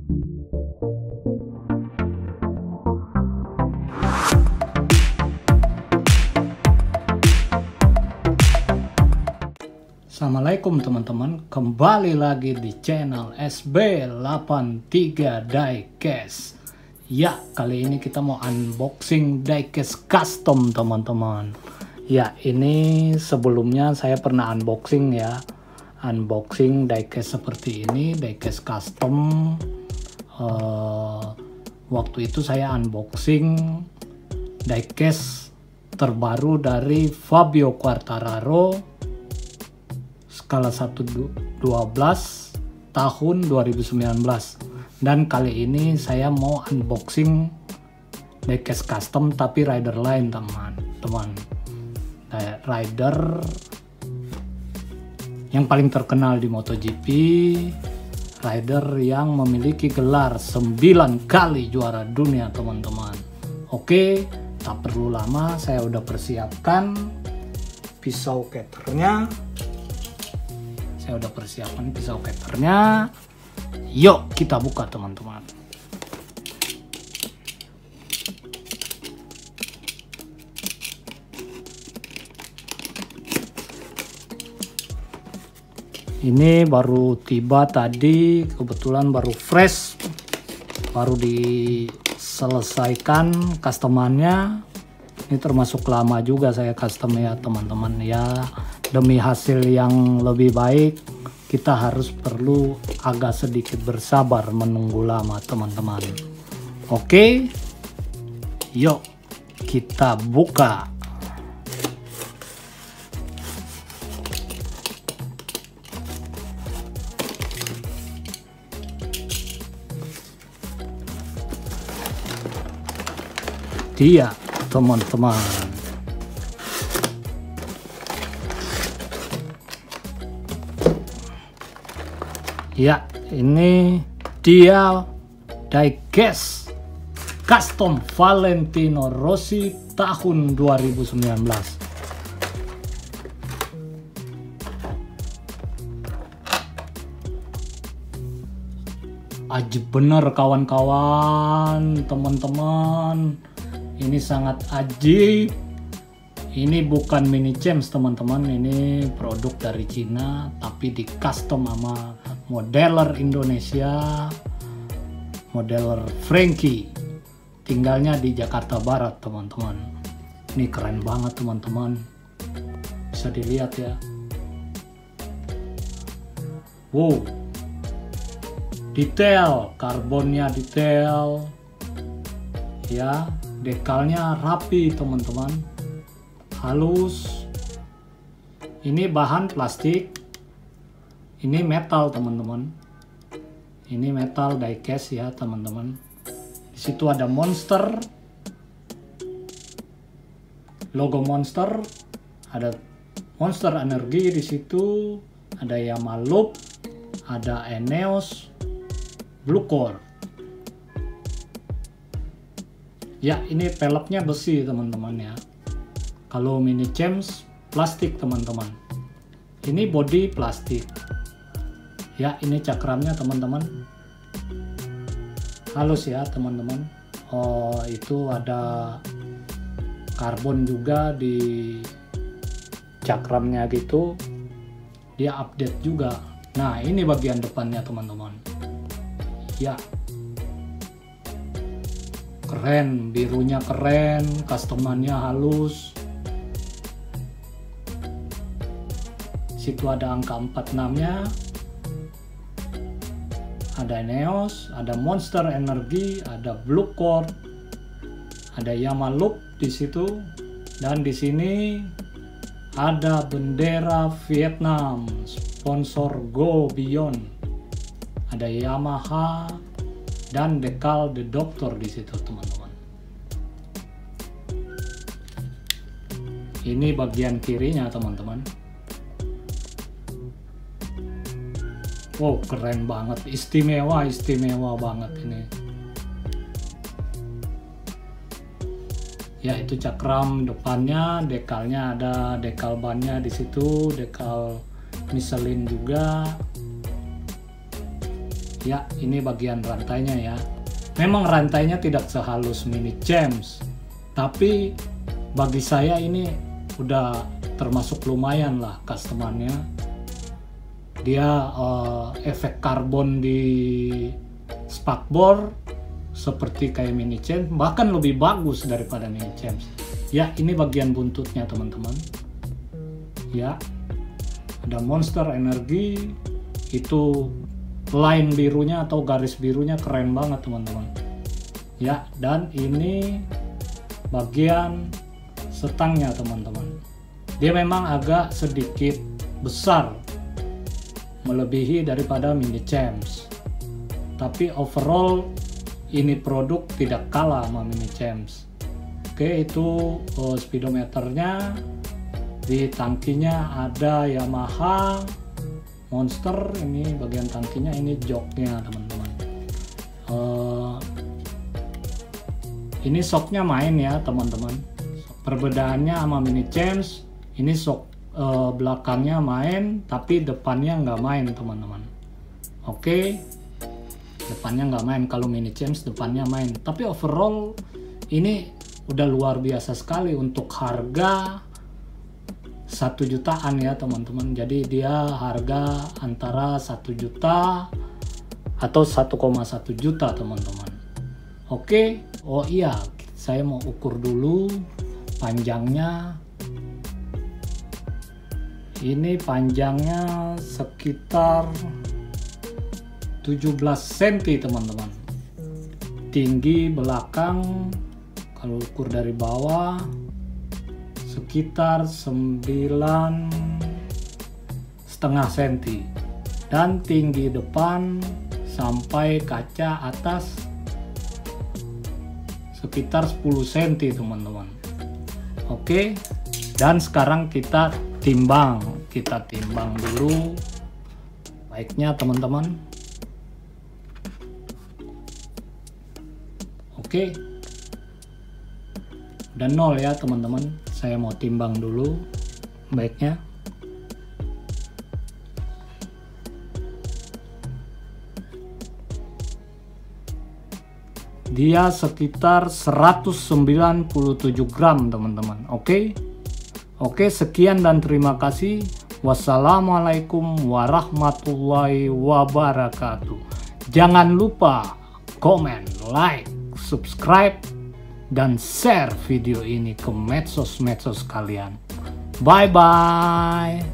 Assalamualaikum teman-teman, kembali lagi di channel SB83 Diecast. Ya, kali ini kita mau unboxing diecast custom teman-teman. Ya, ini sebelumnya saya pernah unboxing ya, unboxing diecast seperti ini, diecast custom. Waktu itu saya unboxing diecast terbaru dari Fabio Quartararo skala 1/12 tahun 2019, dan kali ini saya mau unboxing diecast custom tapi rider lain teman-teman. Rider yang paling terkenal di MotoGP, rider yang memiliki gelar 9 kali juara dunia teman-teman. Oke, tak perlu lama, saya udah persiapkan pisau cutternya. Yuk kita buka teman-teman. Ini baru tiba tadi, kebetulan baru fresh, baru diselesaikan customannya. Ini termasuk lama juga saya custom ya teman-teman ya. Demi hasil yang lebih baik, kita harus perlu agak sedikit bersabar menunggu lama teman-teman. Oke, yuk kita buka. Dia teman-teman. Ya, ini dia diecast custom Valentino Rossi tahun 2019. Ajib bener kawan-kawan, teman-teman. Ini sangat ajib. Ini bukan mini champs teman-teman, ini produk dari Cina tapi di custom sama modeler Indonesia, modeler Frankie, tinggalnya di Jakarta Barat teman-teman. Ini keren banget teman-teman, bisa dilihat ya. Wow, detail, karbonnya detail ya, dekalnya rapi teman-teman, halus. Ini bahan plastik, ini metal teman-teman. Ini metal diecast ya teman-teman. Di situ ada Monster, logo Monster, ada Monster Energy di situ, ada Yamaha Loop, ada Eneos, Blue Core. Ya, ini peleknya besi teman-teman ya. Kalau mini champs plastik teman-teman. Ini body plastik. Ya, ini cakramnya teman-teman. Halus ya teman-teman. Oh, itu ada karbon juga di cakramnya gitu. Dia update juga. Nah, ini bagian depannya teman-teman. Ya. Keren, birunya keren, customannya halus. Situ ada angka 46-nya. Ada Eneos, ada Monster Energy, ada Blue Core, ada Yamaha Loop di situ, dan di sini ada bendera Vietnam, sponsor Go Beyond. Ada Yamaha dan dekal The Doctor di situ teman-teman. Ini bagian kirinya teman-teman. Wow, keren banget, istimewa banget ini. Ya, itu cakram depannya, dekalnya ada dekal bannya di situ, dekal Michelin juga. Ya, ini bagian rantainya ya. Memang rantainya tidak sehalus Mini Champs, tapi bagi saya ini udah termasuk lumayan lah customernya. Dia efek karbon di spakbor seperti kayak Mini Champs, bahkan lebih bagus daripada Mini Champs. Ya, ini bagian buntutnya teman-teman. Ya, ada Monster Energy, itu line birunya atau garis birunya keren banget teman-teman. Ya, dan ini bagian setangnya teman-teman. Dia memang agak sedikit besar, melebihi daripada Mini Champs. Tapi overall ini produk tidak kalah sama Mini Champs. Oke, itu speedometernya. Di tangkinya ada Yamaha Monster, ini bagian tangkinya, ini joknya teman-teman. Ini shocknya main ya teman-teman. Perbedaannya sama Mini Champs, ini shock belakangnya main tapi depannya nggak main teman-teman. Oke, depannya nggak main. Kalau Mini Champs depannya main, tapi overall ini udah luar biasa sekali untuk harga 1 jutaan ya teman-teman. Jadi dia harga antara 1 juta atau 1,1 juta teman-teman. Oke, oh iya, saya mau ukur dulu panjangnya. Ini panjangnya sekitar 17 cm teman-teman. Tinggi belakang kalau ukur dari bawah sekitar 9,5 cm, dan tinggi depan sampai kaca atas sekitar 10 cm teman-teman. Oke, dan sekarang kita timbang dulu baiknya teman-teman. Oke, udah 0 ya teman-teman. Saya mau timbang dulu baiknya. Dia sekitar 197 gram teman-teman. Oke, sekian dan terima kasih. Wassalamualaikum warahmatullahi wabarakatuh. Jangan lupa komen, like, subscribe, dan share video ini ke medsos kalian. Bye bye.